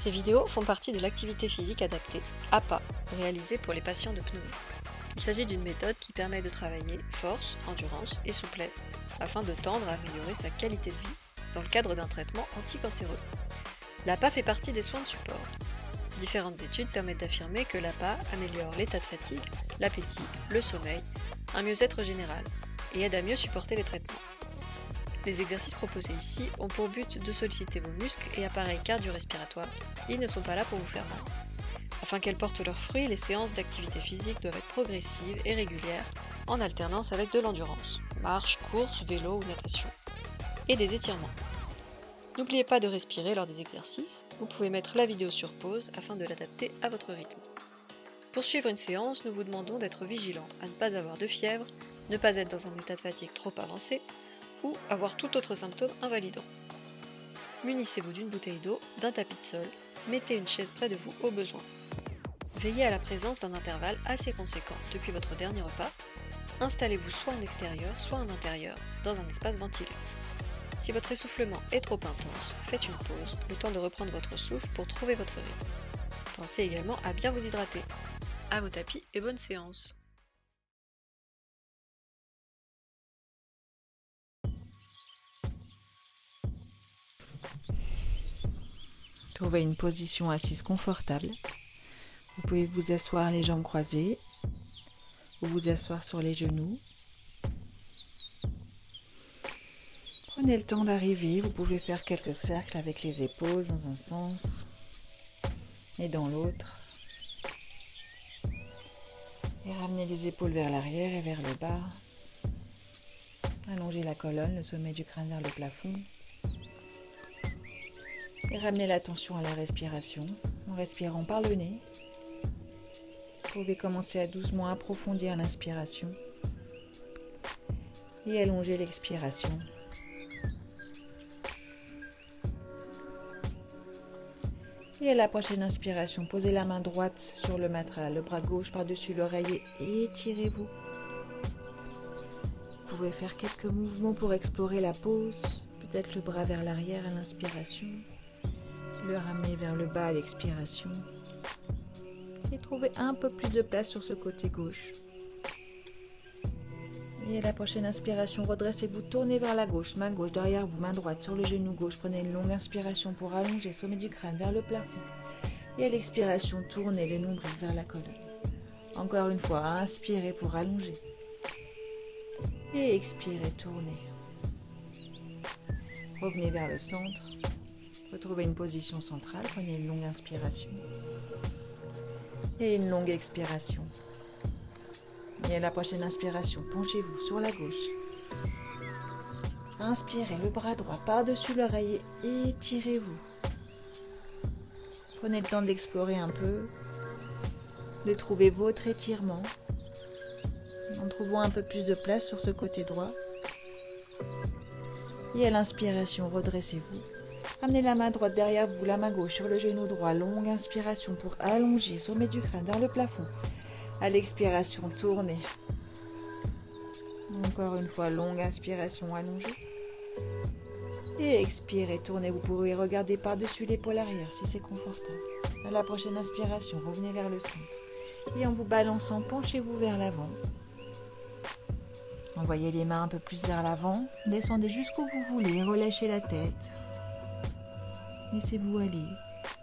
Ces vidéos font partie de l'activité physique adaptée, APA, réalisée pour les patients de pneumonie. Il s'agit d'une méthode qui permet de travailler force, endurance et souplesse afin de tendre à améliorer sa qualité de vie dans le cadre d'un traitement anticancéreux. L'APA fait partie des soins de support. Différentes études permettent d'affirmer que l'APA améliore l'état de fatigue, l'appétit, le sommeil, un mieux-être général et aide à mieux supporter les traitements. Les exercices proposés ici ont pour but de solliciter vos muscles et appareils cardio-respiratoires. Ils ne sont pas là pour vous faire mal. Afin qu'elles portent leurs fruits, les séances d'activité physique doivent être progressives et régulières, en alternance avec de l'endurance, marche, course, vélo ou natation, et des étirements. N'oubliez pas de respirer lors des exercices, vous pouvez mettre la vidéo sur pause afin de l'adapter à votre rythme. Pour suivre une séance, nous vous demandons d'être vigilant à ne pas avoir de fièvre, ne pas être dans un état de fatigue trop avancé, ou avoir tout autre symptôme invalidant. Munissez-vous d'une bouteille d'eau, d'un tapis de sol, mettez une chaise près de vous au besoin. Veillez à la présence d'un intervalle assez conséquent depuis votre dernier repas. Installez-vous soit en extérieur, soit en intérieur, dans un espace ventilé. Si votre essoufflement est trop intense, faites une pause, le temps de reprendre votre souffle pour trouver votre rythme. Pensez également à bien vous hydrater. À vos tapis et bonne séance. Trouvez une position assise confortable. Vous pouvez vous asseoir les jambes croisées ou vous asseoir sur les genoux. Prenez le temps d'arriver. Vous pouvez faire quelques cercles avec les épaules dans un sens et dans l'autre. Et ramenez les épaules vers l'arrière et vers le bas. Allongez la colonne, le sommet du crâne vers le plafond. Et ramenez l'attention à la respiration en respirant par le nez. Vous pouvez commencer à doucement approfondir l'inspiration et allonger l'expiration. Et à la prochaine inspiration, posez la main droite sur le matelas, le bras gauche par-dessus l'oreiller et étirez-vous. Vous pouvez faire quelques mouvements pour explorer la pose, peut-être le bras vers l'arrière à l'inspiration, le ramener vers le bas à l'expiration et trouver un peu plus de place sur ce côté gauche. Et à la prochaine inspiration, redressez-vous, tournez vers la gauche, main gauche derrière vous, main droite sur le genou gauche. Prenez une longue inspiration pour allonger, sommet du crâne vers le plafond. Et à l'expiration, tournez le nombril vers la colonne. Encore une fois, inspirez pour allonger. Et expirez, tournez. Revenez vers le centre. Retrouvez une position centrale. Prenez une longue inspiration. Et une longue expiration. Et à la prochaine inspiration, penchez-vous sur la gauche. Inspirez le bras droit par-dessus l'oreiller et étirez-vous. Prenez le temps d'explorer un peu, de trouver votre étirement, en trouvant un peu plus de place sur ce côté droit. Et à l'inspiration, redressez-vous. Amenez la main droite derrière vous, la main gauche sur le genou droit. Longue inspiration pour allonger, sommet du crâne vers le plafond. À l'expiration, tournez. Encore une fois, longue inspiration, allongée. Et expirez, tournez. Vous pourrez regarder par-dessus l'épaule arrière si c'est confortable. À la prochaine inspiration, revenez vers le centre. Et en vous balançant, penchez-vous vers l'avant. Envoyez les mains un peu plus vers l'avant. Descendez jusqu'où vous voulez. Relâchez la tête. Laissez-vous aller.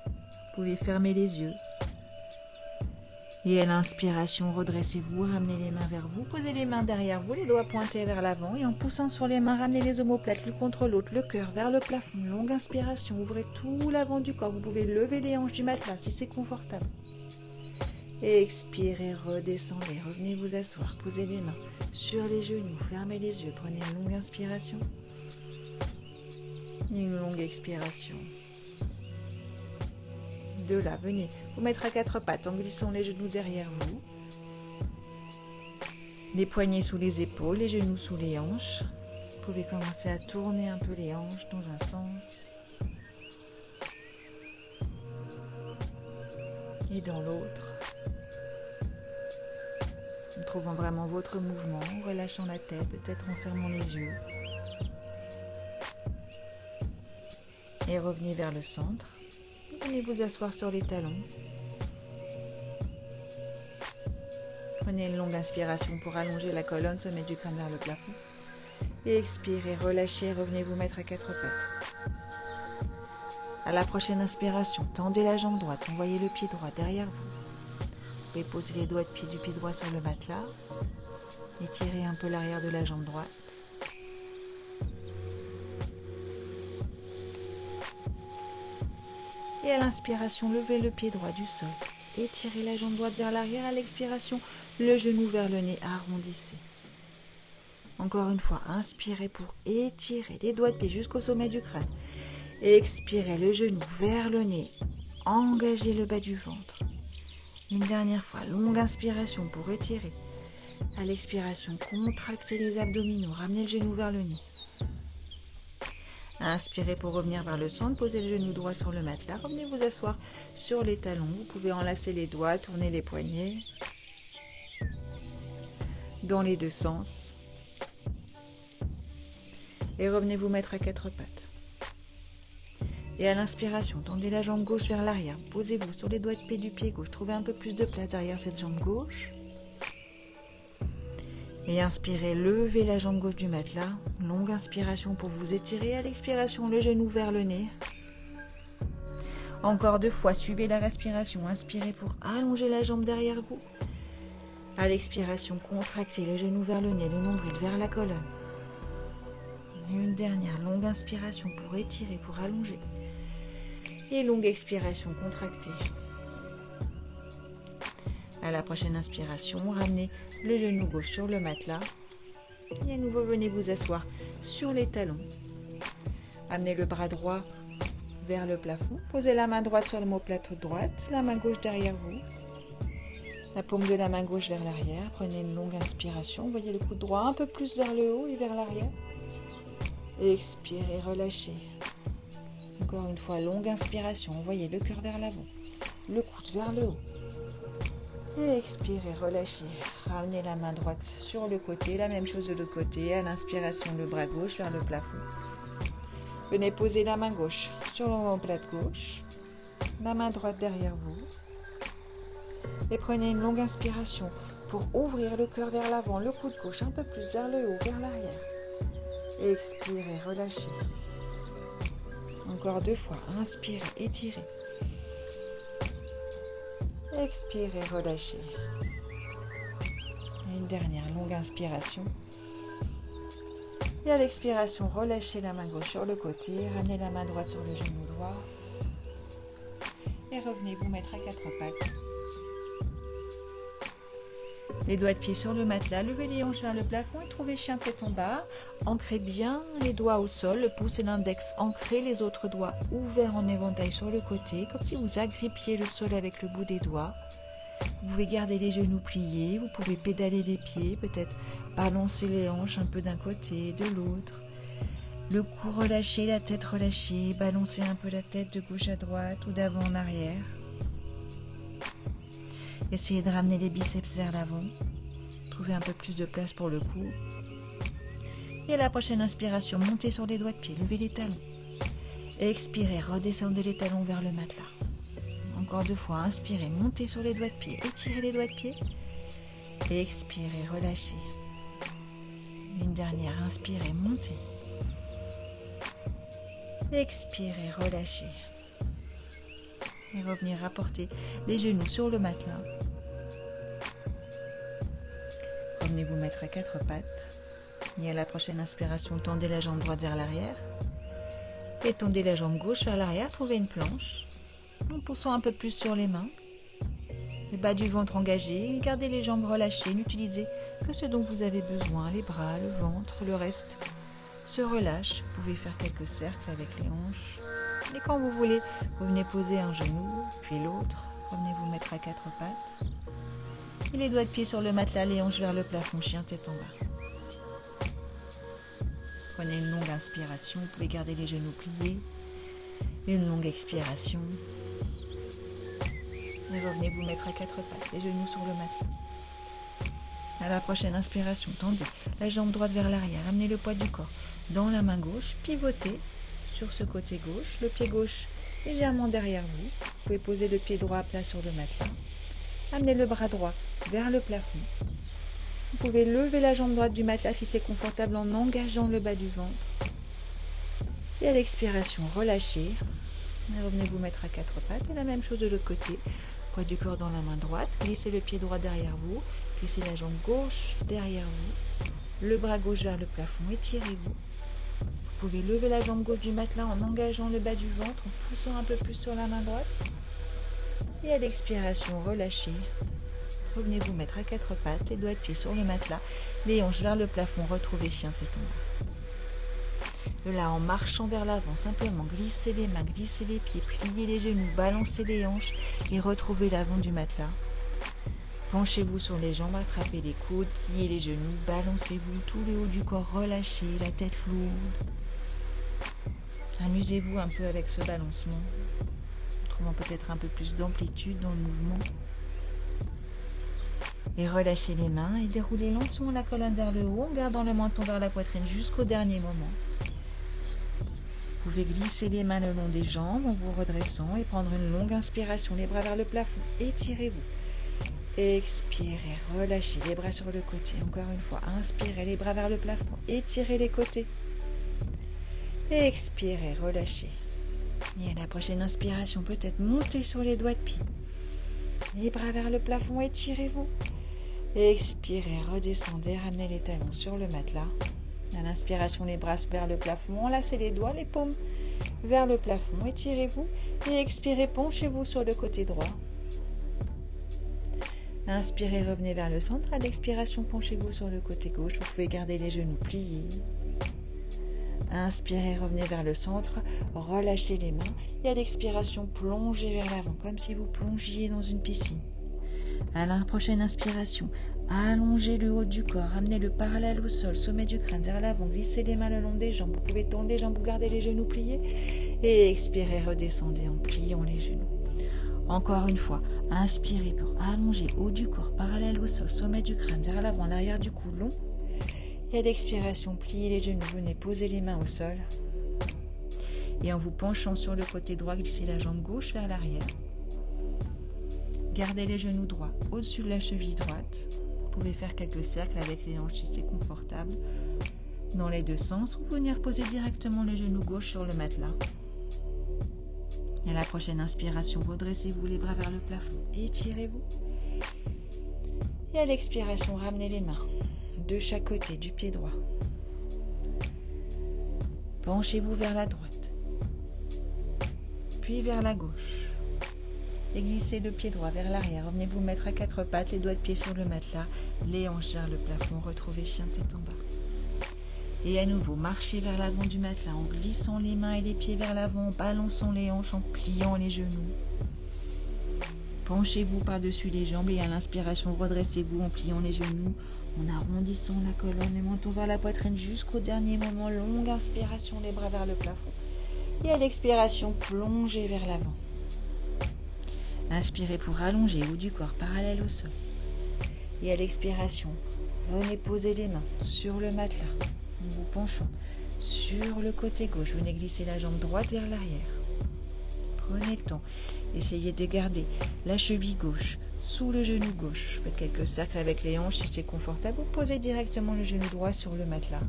Vous pouvez fermer les yeux. Et à l'inspiration, redressez-vous, ramenez les mains vers vous, posez les mains derrière vous, les doigts pointés vers l'avant et en poussant sur les mains, ramenez les omoplates l'une contre l'autre, le cœur vers le plafond. Longue inspiration, ouvrez tout l'avant du corps, vous pouvez lever les hanches du matelas si c'est confortable. Et expirez, redescendez, revenez vous asseoir, posez les mains sur les genoux, fermez les yeux, prenez une longue inspiration et une longue expiration. De là, venez vous mettre à quatre pattes en glissant les genoux derrière vous. Les poignets sous les épaules, les genoux sous les hanches. Vous pouvez commencer à tourner un peu les hanches dans un sens et dans l'autre. En trouvant vraiment votre mouvement, en relâchant la tête, peut-être en fermant les yeux. Et revenez vers le centre. venez vous asseoir sur les talons. Prenez une longue inspiration pour allonger la colonne, sommet du crâne vers le plafond. Et expirez, relâchez, revenez vous mettre à quatre pattes. À la prochaine inspiration, tendez la jambe droite, envoyez le pied droit derrière vous. Vous pouvez poser les doigts de pied du pied droit sur le matelas. Étirez un peu l'arrière de la jambe droite. Et à l'inspiration, levez le pied droit du sol. Étirez la jambe droite vers l'arrière. À l'expiration, le genou vers le nez, arrondissez. Encore une fois, inspirez pour étirer les doigts de pied jusqu'au sommet du crâne. Expirez le genou vers le nez. Engagez le bas du ventre. Une dernière fois, longue inspiration pour étirer. À l'expiration, contractez les abdominaux. Ramenez le genou vers le nez. Inspirez pour revenir vers le centre, posez le genou droit sur le matelas, revenez vous asseoir sur les talons, vous pouvez enlacer les doigts, tourner les poignets dans les deux sens et revenez vous mettre à quatre pattes. Et à l'inspiration, tendez la jambe gauche vers l'arrière, posez-vous sur les doigts de pied du pied gauche, trouvez un peu plus de place derrière cette jambe gauche. Et inspirez, levez la jambe gauche du matelas. Longue inspiration pour vous étirer. À l'expiration, le genou vers le nez. Encore deux fois, suivez la respiration. Inspirez pour allonger la jambe derrière vous. À l'expiration, contractez le genou vers le nez, le nombril vers la colonne. Et une dernière longue inspiration pour étirer, pour allonger. Et longue expiration, contractez. À la prochaine inspiration, ramenez le genou gauche sur le matelas. Et à nouveau, venez vous asseoir sur les talons. Amenez le bras droit vers le plafond. Posez la main droite sur l'omoplate droite, la main gauche derrière vous. La paume de la main gauche vers l'arrière. Prenez une longue inspiration. Envoyez le coude droit un peu plus vers le haut et vers l'arrière. Et expirez, relâchez. Encore une fois, longue inspiration. Envoyez le cœur vers l'avant. Le coude vers le haut. Et expirez, relâchez. Ramenez la main droite sur le côté. La même chose de l'autre côté. À l'inspiration, le bras gauche vers le plafond. Venez poser la main gauche sur l'omoplate gauche. La main droite derrière vous. Et prenez une longue inspiration pour ouvrir le cœur vers l'avant. Le coude gauche un peu plus vers le haut, vers l'arrière. Et expirez, relâchez. Encore deux fois. Inspirez, étirez. Expirez, relâchez. Et une dernière longue inspiration. Et à l'expiration, relâchez la main gauche sur le côté. Ramenez la main droite sur le genou droit. Et revenez vous mettre à quatre pattes. Les doigts de pied sur le matelas. Levez les hanches vers le plafond et trouvez chien tête en bas. Ancrez bien les doigts au sol. Le pouce et l'index ancrés. Les autres doigts ouverts en éventail sur le côté. Comme si vous agrippiez le sol avec le bout des doigts. Vous pouvez garder les genoux pliés. Vous pouvez pédaler les pieds. Peut-être balancer les hanches un peu d'un côté, de l'autre. Le cou relâché, la tête relâchée. Balancer un peu la tête de gauche à droite ou d'avant en arrière. Essayez de ramener les biceps vers l'avant. Trouvez un peu plus de place pour le cou. Et à la prochaine inspiration, montez sur les doigts de pied, levez les talons. Expirez, redescendez les talons vers le matelas. Encore deux fois, inspirez, montez sur les doigts de pied, étirez les doigts de pied. Expirez, relâchez. Une dernière, inspirez, montez. Expirez, relâchez. Et revenez rapporter les genoux sur le matelas. Revenez vous mettre à quatre pattes. Et à la prochaine inspiration, tendez la jambe droite vers l'arrière. Et tendez la jambe gauche vers l'arrière. Trouvez une planche. En poussant un peu plus sur les mains. Le bas du ventre engagé. Gardez les jambes relâchées. N'utilisez que ce dont vous avez besoin. Les bras, le ventre, le reste se relâche. Vous pouvez faire quelques cercles avec les hanches. Et quand vous voulez, revenez poser un genou, puis l'autre. Revenez vous mettre à quatre pattes. Et les doigts de pied sur le matelas, les hanches vers le plafond, chien tête en bas. Prenez une longue inspiration, vous pouvez garder les genoux pliés. Une longue expiration. Et revenez vous mettre à quatre pattes, les genoux sur le matelas. À la prochaine inspiration, tendez la jambe droite vers l'arrière, amenez le poids du corps dans la main gauche, pivotez sur ce côté gauche, le pied gauche légèrement derrière vous. Vous pouvez poser le pied droit à plat sur le matelas. Amenez le bras droit vers le plafond. Vous pouvez lever la jambe droite du matelas si c'est confortable en engageant le bas du ventre. Et à l'expiration, relâchez. Et revenez vous mettre à quatre pattes. Et la même chose de l'autre côté. Poids du corps dans la main droite. Glissez le pied droit derrière vous. Glissez la jambe gauche derrière vous. Le bras gauche vers le plafond. Étirez-vous. Vous pouvez lever la jambe gauche du matelas en engageant le bas du ventre, en poussant un peu plus sur la main droite. Et à l'expiration, relâchez. Revenez vous mettre à quatre pattes, les doigts de pied sur le matelas, les hanches vers le plafond, retrouvez chien tête en bas. De là, en marchant vers l'avant, simplement glissez les mains, glissez les pieds, pliez les genoux, balancez les hanches et retrouvez l'avant du matelas. Penchez-vous sur les jambes, attrapez les coudes, pliez les genoux, balancez-vous, tout le haut du corps relâché, la tête lourde. Amusez-vous un peu avec ce balancement, trouvant peut-être un peu plus d'amplitude dans le mouvement. Et relâchez les mains et déroulez lentement la colonne vers le haut en gardant le menton vers la poitrine jusqu'au dernier moment. Vous pouvez glisser les mains le long des jambes en vous redressant et prendre une longue inspiration, les bras vers le plafond. Étirez-vous. Expirez, relâchez les bras sur le côté. Encore une fois, inspirez les bras vers le plafond, étirez les côtés. Expirez, relâchez. Et à la prochaine inspiration, peut-être montez sur les doigts de pied. Les bras vers le plafond, étirez-vous. Expirez, redescendez, ramenez les talons sur le matelas. À l'inspiration, les bras vers le plafond, enlacez les doigts, les paumes vers le plafond, étirez-vous. Et expirez, penchez-vous sur le côté droit. Inspirez, revenez vers le centre. À l'expiration, penchez-vous sur le côté gauche. Vous pouvez garder les genoux pliés. Inspirez, revenez vers le centre, relâchez les mains et à l'expiration, plongez vers l'avant, comme si vous plongiez dans une piscine. À la prochaine inspiration, allongez le haut du corps, amenez-le parallèle au sol, sommet du crâne vers l'avant, glissez les mains le long des jambes. Vous pouvez tendre les jambes ou garder les genoux pliés et expirez, redescendez en pliant les genoux. Encore une fois, inspirez pour allonger haut du corps, parallèle au sol, sommet du crâne vers l'avant, l'arrière du cou long. Et à l'expiration, pliez les genoux, venez poser les mains au sol. Et en vous penchant sur le côté droit, glissez la jambe gauche vers l'arrière. Gardez les genoux droits au-dessus de la cheville droite. Vous pouvez faire quelques cercles avec les hanches si c'est confortable. Dans les deux sens, ou venir poser directement le genou gauche sur le matelas. Et à la prochaine inspiration, redressez-vous les bras vers le plafond. Étirez-vous. Et à l'expiration, ramenez les mains de chaque côté du pied droit. Penchez-vous vers la droite, puis vers la gauche. Et glissez le pied droit vers l'arrière. Revenez vous mettre à quatre pattes, les doigts de pied sur le matelas, les hanches vers le plafond. Retrouvez chien tête en bas. Et à nouveau, marchez vers l'avant du matelas en glissant les mains et les pieds vers l'avant, en balançant les hanches, en pliant les genoux. Penchez-vous par-dessus les jambes et à l'inspiration, redressez-vous en pliant les genoux, en arrondissant la colonne et montons vers la poitrine jusqu'au dernier moment. Longue inspiration, les bras vers le plafond. Et à l'expiration, plongez vers l'avant. Inspirez pour allonger le haut du corps parallèle au sol. Et à l'expiration, venez poser les mains sur le matelas en vous penchant sur le côté gauche. Venez glisser la jambe droite vers l'arrière. Prenez le temps. Essayez de garder la cheville gauche sous le genou gauche. Faites quelques cercles avec les hanches si c'est confortable. Ou posez directement le genou droit sur le matelas.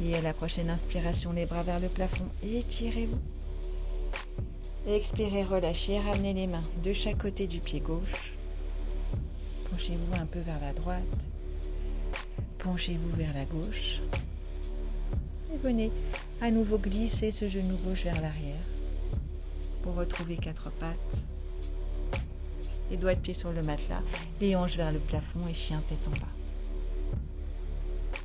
Et à la prochaine inspiration, les bras vers le plafond. Étirez-vous. Expirez, relâchez. Ramenez les mains de chaque côté du pied gauche. Penchez-vous un peu vers la droite. Penchez-vous vers la gauche. Et venez à nouveau glisser ce genou gauche vers l'arrière pour retrouver quatre pattes. Les doigts de pied sur le matelas, les hanches vers le plafond et chien tête en bas.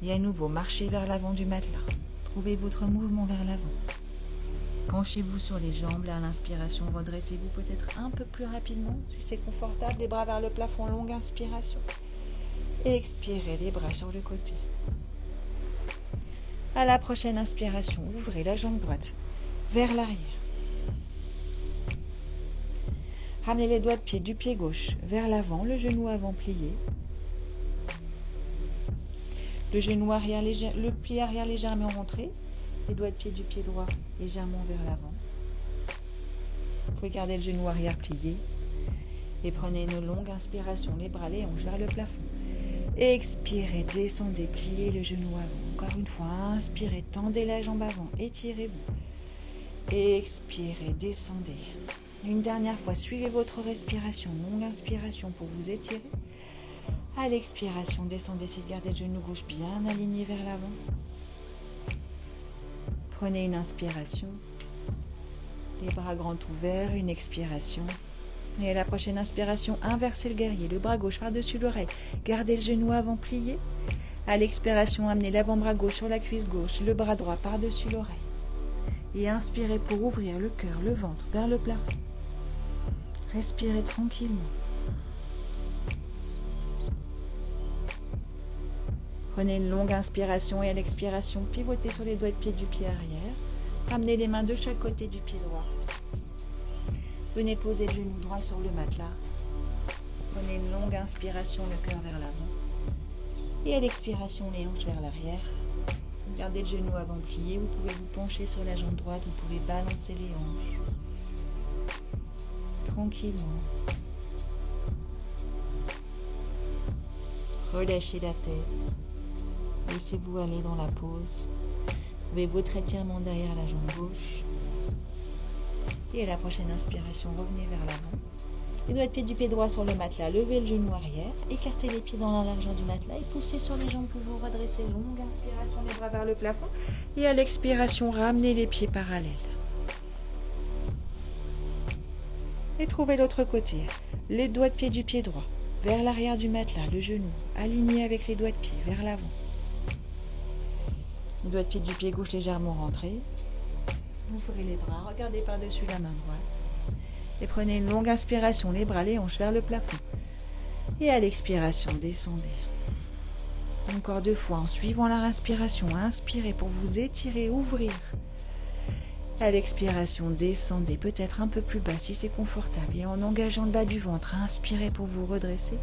Et à nouveau, marchez vers l'avant du matelas. Trouvez votre mouvement vers l'avant. Penchez-vous sur les jambes. À l'inspiration, redressez-vous peut-être un peu plus rapidement si c'est confortable. Les bras vers le plafond, longue inspiration. Expirez les bras sur le côté. À la prochaine inspiration, ouvrez la jambe droite vers l'arrière. Ramenez les doigts de pied du pied gauche vers l'avant, le genou avant plié. Le genou arrière, le pied arrière légèrement rentré. les doigts de pied du pied droit légèrement vers l'avant. Vous pouvez garder le genou arrière plié. Et prenez une longue inspiration, les bras, les hanches vers le plafond. Expirez, descendez, pliez le genou avant. Encore une fois, inspirez, tendez la jambe avant, étirez-vous. Expirez, descendez. Une dernière fois, suivez votre respiration. Longue inspiration pour vous étirer. À l'expiration, descendez, gardez le genou gauche bien aligné vers l'avant. Prenez une inspiration. Les bras grands ouverts, une expiration. Et à la prochaine inspiration, inversez le guerrier, le bras gauche par-dessus l'oreille. Gardez le genou avant plié. À l'expiration, amenez l'avant-bras gauche sur la cuisse gauche, le bras droit par-dessus l'oreille. Et inspirez pour ouvrir le cœur, le ventre vers le plafond. Respirez tranquillement. Prenez une longue inspiration et à l'expiration, pivotez sur les doigts de pied du pied arrière. Ramenez les mains de chaque côté du pied droit. Venez poser le genou droit sur le matelas. Prenez une longue inspiration, le cœur vers l'avant. Et à l'expiration, les hanches vers l'arrière. Gardez le genou avant plié. Vous pouvez vous pencher sur la jambe droite. Vous pouvez balancer les hanches. Tranquillement. Relâchez la tête. Laissez-vous aller dans la pause. Trouvez votre étirement derrière la jambe gauche. Et à la prochaine inspiration, revenez vers l'avant. Les doigts de pied du pied droit sur le matelas, levez le genou arrière, écartez les pieds dans la largeur du matelas et poussez sur les jambes pour vous redresser. Longue inspiration, les bras vers le plafond. Et à l'expiration, ramenez les pieds parallèles. Et trouvez l'autre côté. Les doigts de pied du pied droit vers l'arrière du matelas, le genou aligné avec les doigts de pied vers l'avant. Les doigts de pied du pied gauche légèrement rentrés. Ouvrez les bras, regardez par-dessus la main droite. Et prenez une longue inspiration, les bras, les hanches vers le plafond. Et à l'expiration, descendez. Encore 2 fois, en suivant la respiration, inspirez pour vous étirer, ouvrir. À l'expiration, descendez peut-être un peu plus bas si c'est confortable. Et en engageant le bas du ventre, inspirez pour vous redresser.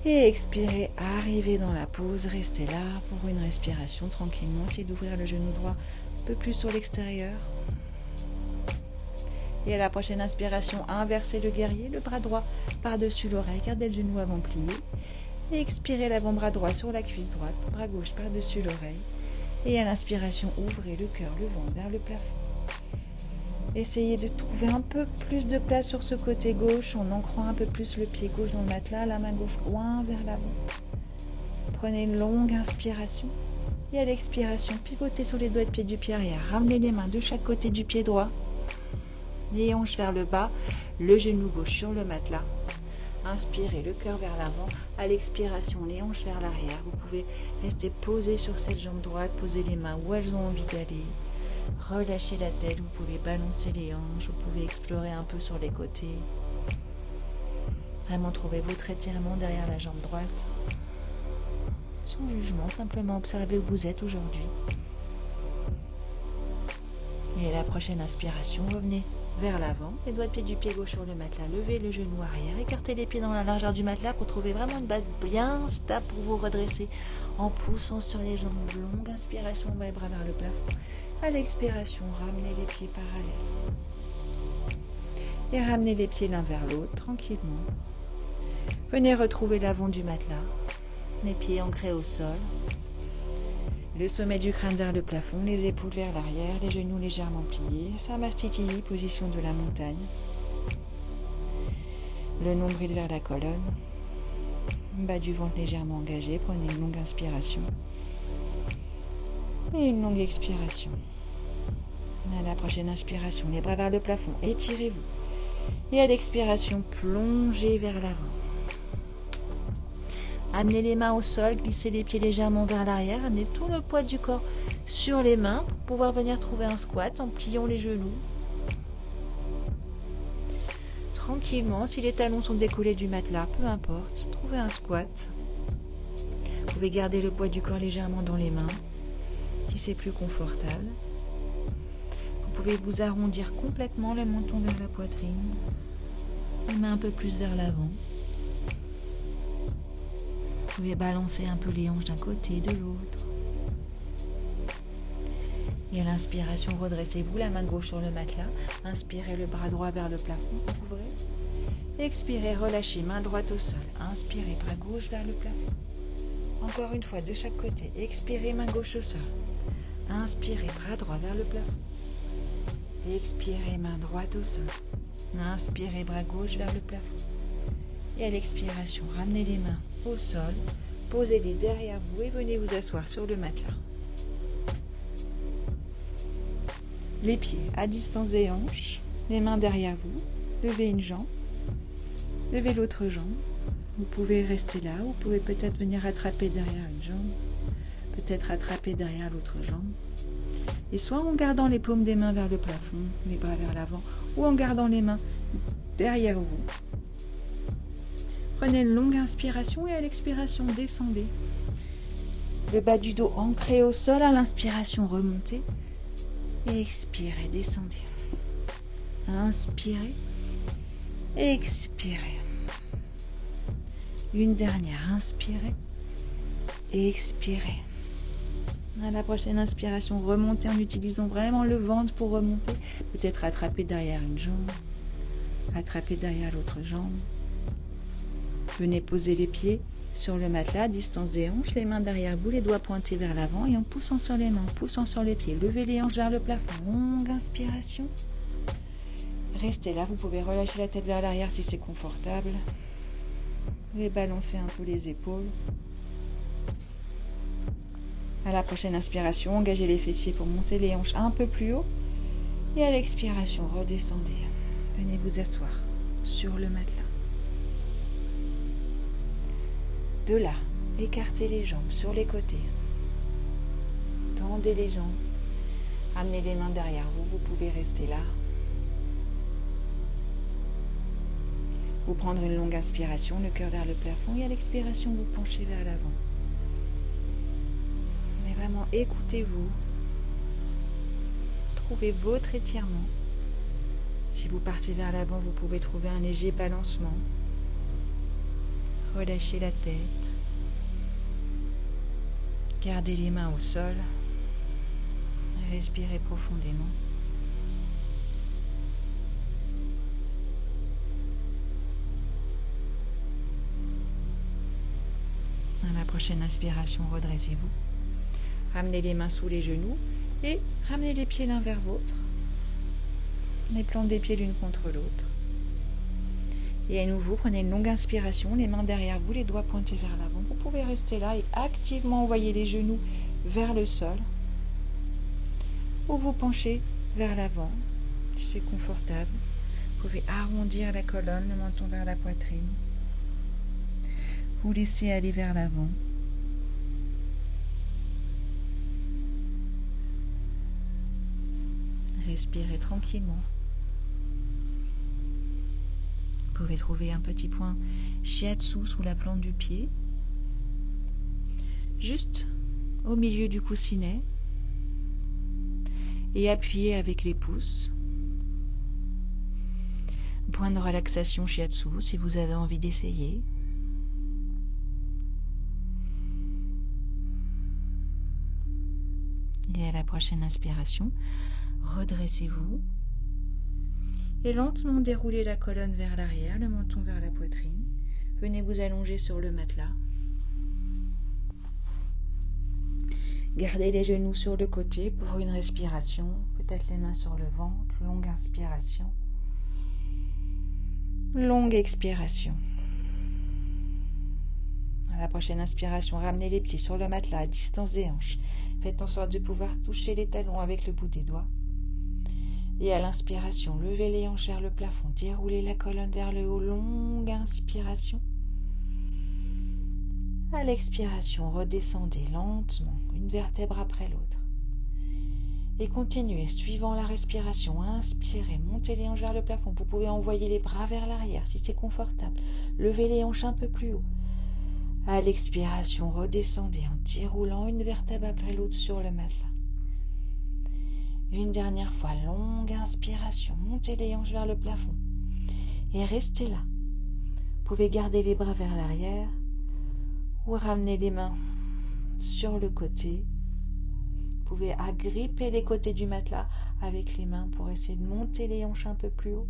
Et expirez, arrivez dans la pause, restez là pour une respiration tranquillement. Essayez d'ouvrir le genou droit un peu plus sur l'extérieur. Et à la prochaine inspiration, inversez le guerrier, le bras droit par-dessus l'oreille, gardez le genou avant plié. Et expirez l'avant-bras droit sur la cuisse droite, bras gauche par-dessus l'oreille. Et à l'inspiration, ouvrez le cœur, le ventre vers le plafond. Essayez de trouver un peu plus de place sur ce côté gauche en ancrant un peu plus le pied gauche dans le matelas, la main gauche loin vers l'avant. Prenez une longue inspiration et à l'expiration, pivotez sur les doigts de pied du pied arrière. Ramenez les mains de chaque côté du pied droit, les hanches vers le bas, le genou gauche sur le matelas. Inspirez le cœur vers l'avant. À l'expiration, les hanches vers l'arrière. Vous pouvez rester posé sur cette jambe droite, poser les mains où elles ont envie d'aller. Relâchez la tête, vous pouvez balancer les hanches, vous pouvez explorer un peu sur les côtés. Vraiment trouver votre étirement derrière la jambe droite. Sans jugement, simplement observez où vous êtes aujourd'hui. Et à la prochaine inspiration, revenez vers l'avant, les doigts de pied du pied gauche sur le matelas, levez le genou arrière, écartez les pieds dans la largeur du matelas pour trouver vraiment une base bien stable pour vous redresser en poussant sur les jambes. Longue inspiration, on va les bras vers le plafond. À l'expiration, ramenez les pieds parallèles. Et ramenez les pieds l'un vers l'autre, tranquillement. Venez retrouver l'avant du matelas, les pieds ancrés au sol. Le sommet du crâne vers le plafond, les épaules vers l'arrière, les genoux légèrement pliés. Samastiti, position de la montagne. Le nombril vers la colonne. Bas du ventre légèrement engagé. Prenez une longue inspiration. Et une longue expiration. À la prochaine inspiration, les bras vers le plafond. Étirez-vous. Et à l'expiration, plongez vers l'avant. Amenez les mains au sol, glissez les pieds légèrement vers l'arrière, amenez tout le poids du corps sur les mains pour pouvoir venir trouver un squat en pliant les genoux. Tranquillement, si les talons sont décollés du matelas, peu importe, trouvez un squat. Vous pouvez garder le poids du corps légèrement dans les mains, si c'est plus confortable. Vous pouvez vous arrondir complètement le menton vers la poitrine, les mains un peu plus vers l'avant. Vous pouvez balancer un peu les hanches d'un côté et de l'autre. Et à l'inspiration, redressez-vous, la main gauche sur le matelas. Inspirez le bras droit vers le plafond, ouvrez. Expirez, relâchez, main droite au sol. Inspirez, bras gauche vers le plafond. Encore une fois, de chaque côté. Expirez, main gauche au sol. Inspirez, bras droit vers le plafond. Expirez, main droite au sol. Inspirez, bras gauche vers le plafond. Et à l'expiration, ramenez les mains au sol. Posez-les derrière vous et venez vous asseoir sur le matelas. Les pieds à distance des hanches, les mains derrière vous. Levez une jambe. Levez l'autre jambe. Vous pouvez rester là, vous pouvez peut-être venir attraper derrière une jambe, peut-être attraper derrière l'autre jambe. Et soit en gardant les paumes des mains vers le plafond, les bras vers l'avant, ou en gardant les mains derrière vous. Prenez une longue inspiration et à l'expiration, descendez. Le bas du dos ancré au sol, à l'inspiration, remontez. Et expirez, descendez. Inspirez, expirez. Une dernière, inspirez et expirez. À la prochaine inspiration, remontez en utilisant vraiment le ventre pour remonter. Peut-être attraper derrière une jambe, attraper derrière l'autre jambe. Venez poser les pieds sur le matelas, à distance des hanches, les mains derrière vous, les doigts pointés vers l'avant et en poussant sur les mains, en poussant sur les pieds. Levez les hanches vers le plafond. Longue inspiration. Restez là, vous pouvez relâcher la tête vers l'arrière si c'est confortable. Et balancer un peu les épaules. À la prochaine inspiration, engagez les fessiers pour monter les hanches un peu plus haut. Et à l'expiration, redescendez. Venez vous asseoir sur le matelas. De là, écartez les jambes sur les côtés. Tendez les jambes. Amenez les mains derrière vous. Vous pouvez rester là. Vous prendre une longue inspiration, le cœur vers le plafond. Et à l'expiration, vous penchez vers l'avant. Mais vraiment, écoutez-vous. Trouvez votre étirement. Si vous partez vers l'avant, vous pouvez trouver un léger balancement. Relâchez la tête. Gardez les mains au sol. Respirez profondément. À la prochaine inspiration, redressez-vous. Ramenez les mains sous les genoux et ramenez les pieds l'un vers l'autre. Les plantes des pieds l'une contre l'autre. Et à nouveau, prenez une longue inspiration, les mains derrière vous, les doigts pointés vers l'avant. Vous pouvez rester là et activement envoyer les genoux vers le sol. Ou vous penchez vers l'avant, si c'est confortable. Vous pouvez arrondir la colonne, le menton vers la poitrine. Vous laissez aller vers l'avant. Respirez tranquillement. Vous pouvez trouver un petit point shiatsu sous la plante du pied, juste au milieu du coussinet, et appuyez avec les pouces. Point de relaxation shiatsu si vous avez envie d'essayer. Et à la prochaine inspiration, redressez-vous. Et lentement déroulez la colonne vers l'arrière, le menton vers la poitrine. Venez vous allonger sur le matelas. Gardez les genoux sur le côté pour une respiration. Peut-être les mains sur le ventre. Longue inspiration. Longue expiration. À la prochaine inspiration, ramenez les pieds sur le matelas à distance des hanches. Faites en sorte de pouvoir toucher les talons avec le bout des doigts. Et à l'inspiration, levez les hanches vers le plafond, déroulez la colonne vers le haut, longue inspiration. À l'expiration, redescendez lentement, une vertèbre après l'autre. Et continuez, suivant la respiration, inspirez, montez les hanches vers le plafond. Vous pouvez envoyer les bras vers l'arrière si c'est confortable. Levez les hanches un peu plus haut. À l'expiration, redescendez en déroulant une vertèbre après l'autre sur le matelas. Une dernière fois, longue inspiration, montez les hanches vers le plafond et restez là. Vous pouvez garder les bras vers l'arrière ou ramener les mains sur le côté. Vous pouvez agripper les côtés du matelas avec les mains pour essayer de monter les hanches un peu plus haut.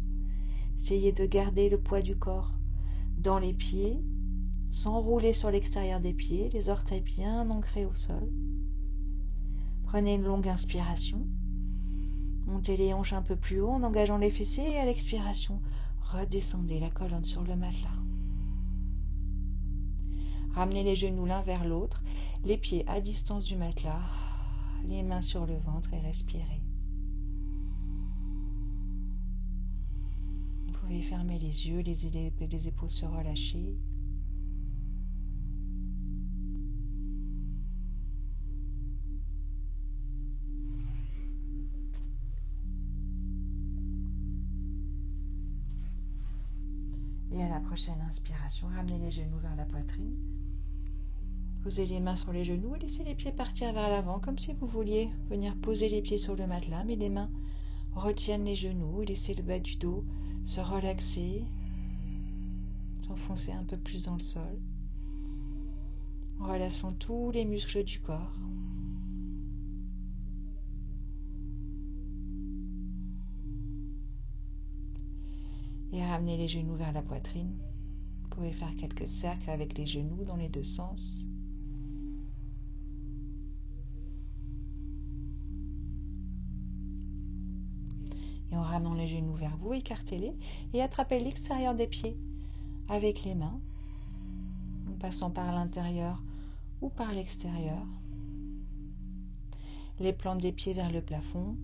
Essayez de garder le poids du corps dans les pieds, sans rouler sur l'extérieur des pieds, les orteils bien ancrés au sol. Prenez une longue inspiration. Montez les hanches un peu plus haut en engageant les fessiers et à l'expiration, redescendez la colonne sur le matelas. Ramenez les genoux l'un vers l'autre, les pieds à distance du matelas, les mains sur le ventre et respirez. Vous pouvez fermer les yeux, les épaules se relâcher. Et à la prochaine inspiration, ramenez les genoux vers la poitrine. Posez les mains sur les genoux et laissez les pieds partir vers l'avant, comme si vous vouliez venir poser les pieds sur le matelas, mais les mains retiennent les genoux et laissez le bas du dos se relaxer, s'enfoncer un peu plus dans le sol. Relâchons tous les muscles du corps. Et ramenez les genoux vers la poitrine. Vous pouvez faire quelques cercles avec les genoux dans les deux sens. Et en ramenant les genoux vers vous, écartez-les et attrapez l'extérieur des pieds avec les mains, en passant par l'intérieur ou par l'extérieur. Les plantes des pieds vers le plafond.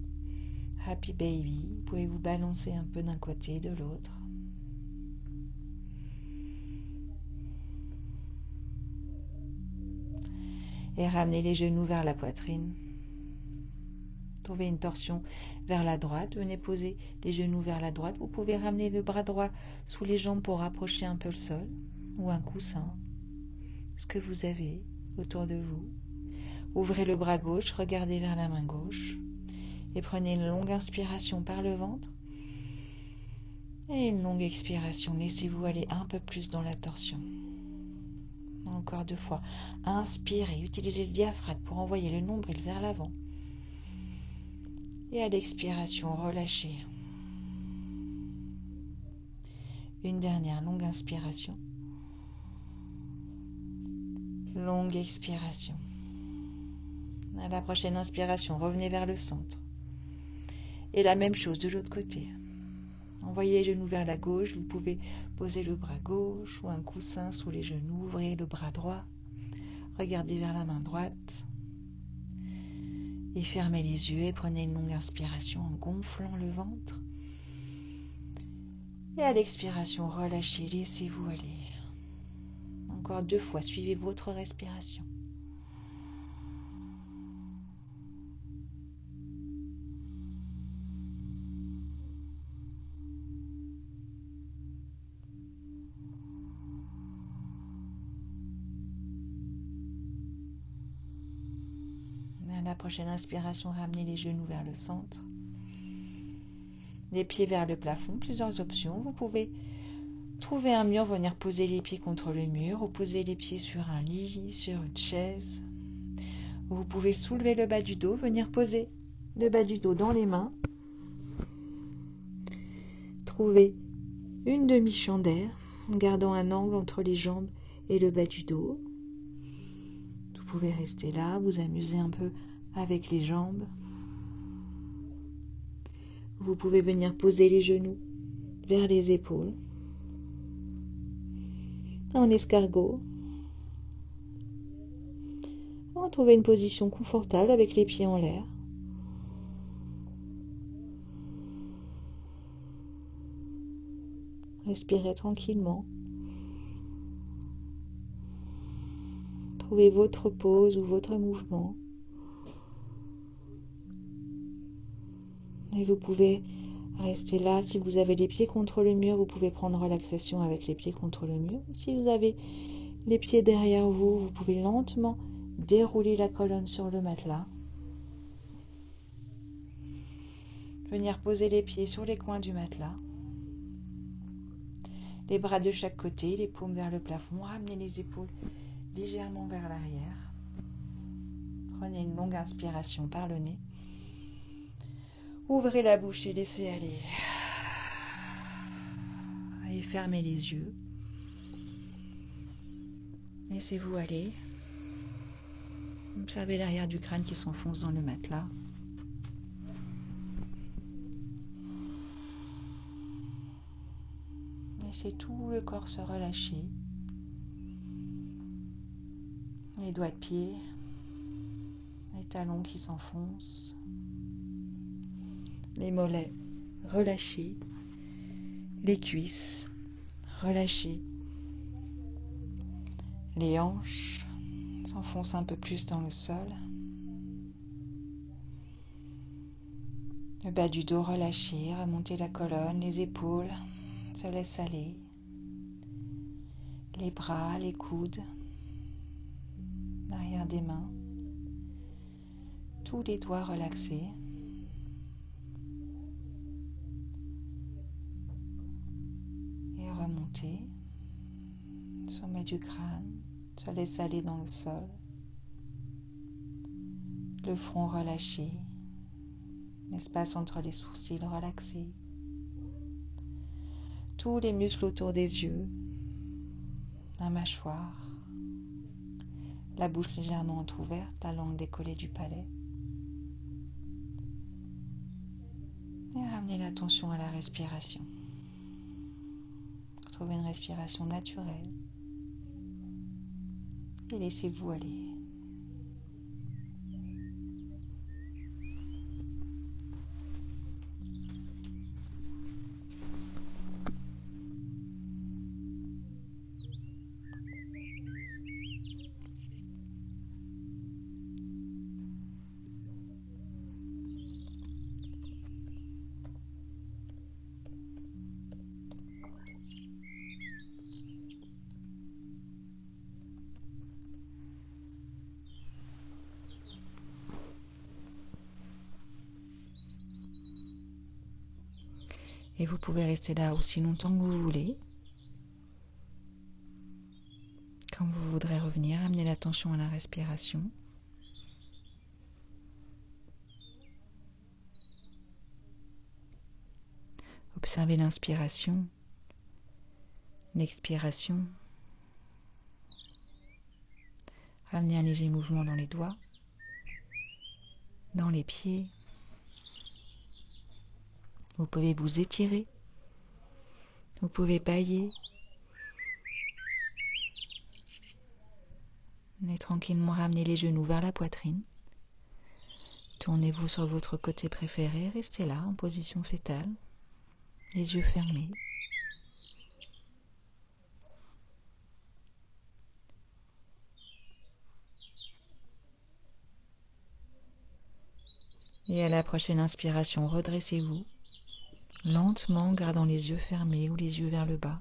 Happy baby. Vous pouvez vous balancer un peu d'un côté et de l'autre. Et ramenez les genoux vers la poitrine. Trouvez une torsion vers la droite. Venez poser les genoux vers la droite. Vous pouvez ramener le bras droit sous les jambes pour rapprocher un peu le sol ou un coussin. Ce que vous avez autour de vous. Ouvrez le bras gauche, regardez vers la main gauche. Et prenez une longue inspiration par le ventre. Et une longue expiration. Laissez-vous aller un peu plus dans la torsion. Encore 2 fois. Inspirez. Utilisez le diaphragme pour envoyer le nombril vers l'avant. Et à l'expiration, relâchez. Une dernière longue inspiration. Longue expiration. À la prochaine inspiration, revenez vers le centre. Et la même chose de l'autre côté. Envoyez les genoux vers la gauche. Vous pouvez poser le bras gauche ou un coussin sous les genoux. Ouvrez le bras droit. Regardez vers la main droite. Et fermez les yeux et prenez une longue inspiration en gonflant le ventre. Et à l'expiration, relâchez, laissez-vous aller. Encore 2 fois, suivez votre respiration. À la prochaine inspiration, ramenez les genoux vers le centre. Les pieds vers le plafond, plusieurs options. Vous pouvez trouver un mur, venir poser les pieds contre le mur ou poser les pieds sur un lit, sur une chaise. Vous pouvez soulever le bas du dos, venir poser le bas du dos dans les mains. Trouvez une demi-chandelle en gardant un angle entre les jambes et le bas du dos. Vous pouvez rester là, vous amuser un peu avec les jambes. Vous pouvez venir poser les genoux vers les épaules, en escargot. On va trouver une position confortable avec les pieds en l'air. Respirez tranquillement. Trouvez votre pose ou votre mouvement. Et vous pouvez rester là. Si vous avez les pieds contre le mur, vous pouvez prendre relaxation avec les pieds contre le mur. Si vous avez les pieds derrière vous, vous pouvez lentement dérouler la colonne sur le matelas. Venir poser les pieds sur les coins du matelas. Les bras de chaque côté, les paumes vers le plafond. Ramenez les épaules légèrement vers l'arrière. Prenez une longue inspiration par le nez. Ouvrez la bouche et laissez aller. Et fermez les yeux. Laissez-vous aller. Observez l'arrière du crâne qui s'enfonce dans le matelas. Laissez tout le corps se relâcher. Les doigts de pied, les talons qui s'enfoncent, les mollets relâchés, les cuisses relâchées, les hanches s'enfoncent un peu plus dans le sol, le bas du dos relâché, remontez la colonne, les épaules se laissent aller, les bras, les coudes, l'arrière des mains, tous les doigts relaxés. Et remontez, sommet du crâne, se laisse aller dans le sol, le front relâché, l'espace entre les sourcils relaxé, tous les muscles autour des yeux, la mâchoire, la bouche légèrement entrouverte, la langue décollée du palais. Et ramenez l'attention à la respiration. Trouvez une respiration naturelle et laissez-vous aller. Et vous pouvez rester là aussi longtemps que vous voulez. Quand vous voudrez revenir, amenez l'attention à la respiration. Observez l'inspiration, l'expiration. Ramenez un léger mouvement dans les doigts, dans les pieds. Vous pouvez vous étirer. Vous pouvez bâiller. Et tranquillement ramenez les genoux vers la poitrine. Tournez-vous sur votre côté préféré. Restez là en position fétale, les yeux fermés. Et à la prochaine inspiration, redressez-vous, lentement gardant les yeux fermés ou les yeux vers le bas.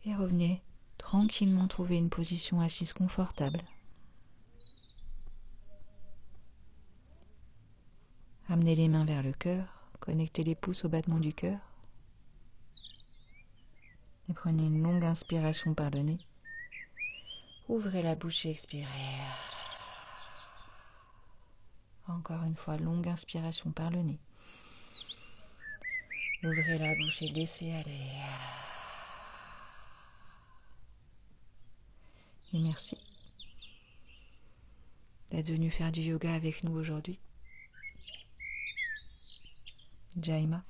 Et revenez tranquillement trouver une position assise confortable. Ramenez les mains vers le cœur, connectez les pouces au battement du cœur. Et prenez une longue inspiration par le nez. Ouvrez la bouche et expirez. Encore une fois, longue inspiration par le nez. Ouvrez la bouche et laissez aller. Et merci d'être venu faire du yoga avec nous aujourd'hui. Jai Ma.